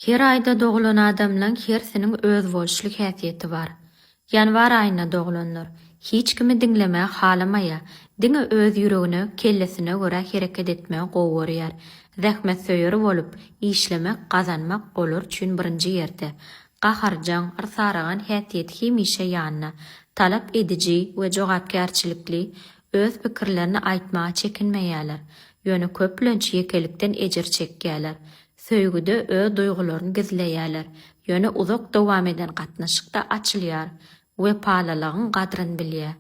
Her ayda doğulan adamlaň hersiniň öz bolşlyk häsiýeti bar. Ýanwar aýyna doğulanlar hiç kimi dinlemäge halamaýa, diňe öz ýüregine, kellesine görä hereket etmäge gowy görýär. Zähmet söýeri bolup, işlemek, gazanmak olar üçin birinji ýerde. Gaharjaň, arsaragan häsiýet hemişe ýanyna, talap edici we jogapkärçilikli, öz pikirlerini aýtmaga çekinmeýärler. Ýöne köplenç ýekelikden ejir çekýärler. Söýgüde öz duýgularyny gizleýärler. Ýöne uzak dowam eden gatnaşykda açylýar we palalagyň gadryny bilýär.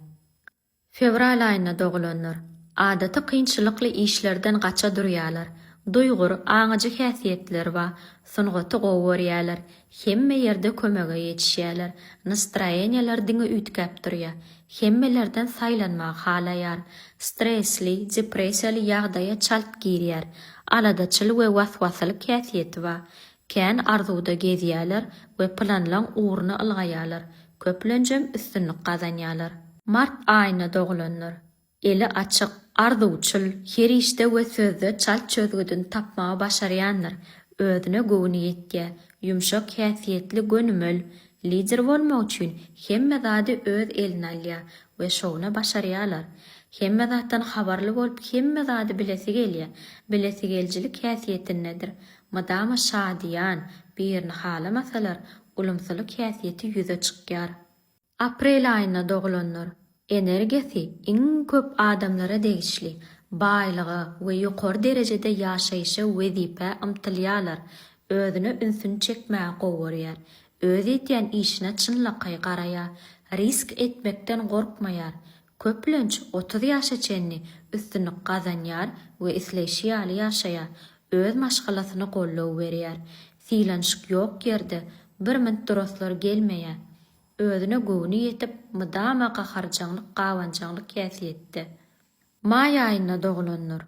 Fevral aýyna doğulanlar adaty kynçylykly işlerden gaça durýarlar. Duýgur, aňyjy häsiýetleri we sungaty gowy görýärler. Hemme ýerde kömege ýetişýärler. Nastroýeniýalar diňe ütkäp durýar. Hemmelerden saýlanmagy halaýar. Stresli, depressiýaly ýagdaýa çalt girýär. Aladaçyl we waswasaly häsiýeti we kän arzuwda gezýärler we planlanan uğruna ylgaýarlar. Köplenjem üstünlik gazanýarlar. Mart aýyna doğulanlar eli açyk, arzuwçyl, her işte we sözde çalt çözgüdün tapmagy başarýanlar. Özüne güwni ýetýär, ýumşak häsiýetli, gönümel, lider bolmak üçin hemme zady öz eline alýar we şowna başarýarlar. Hemme zatdan habarly bolup, hemme zady bilesi gelýär. Bilesi geljilik häsiýeti nedir? Madama şadiýan, birini halamasalar, ulumsylyk häsiýeti ýüze çykýar. Aprel aýyna doğulanlar energiýasy iň köp adamlara degişli, baýlygy we ýokary derejede ýaşaýşa wezipe ymtylýarlar. Özüne ünsün çekmäge gowy görýär. Öz etýän işine çynlaky garaýar. Risk etmekden gorkmaýar. Köplenç 30 ýaşa çenni üstünlik gazanýar we isleýşi ýaly ýaşaýar. Öz maşgalasyny gollaw berýär. Silanşyk ýok ýerde bir minut duraslar gelmeýär. Özüne güwni ýetip, mydama gaharjaňlyk, gawanjaňlyk häsiýetde. May aýyna doğulanlar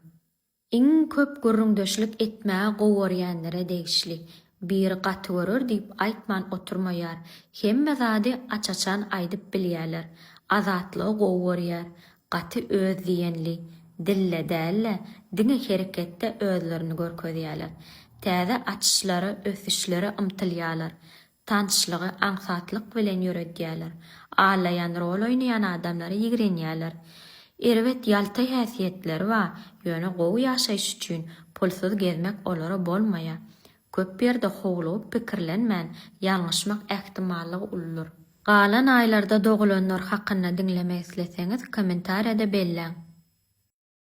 iň köp gürrüňdeşlik etmäge gowy görýänlere degişli. Bir gaty görür diýip aýtman oturmaýar. Hemme zady açaçan aýdyp bilýärler. Azatlygy gowy görýär. Gaty öz diýenli, dille dälle, diňe hereketde özlerini görkezýärler. Täze açyşlary, ösüşleri ymtylýarlar. Tanşlygy, aňsatlyk bilen ýöredýärler. Alaýan rol oýnaýan adamlary ýigrenýärler. Erwet ýalty häsiýetleri we ýöne gowy ýaşaýyş üçin pulsuz gezmek olara bolmaýar. Köp ýerde howlup pikirlenmän, ýalňyşmak ähtimallygy ulur. Galan aýlarda doğulanlar hakynda dinlemek isleseňiz, kommentariýada belläň.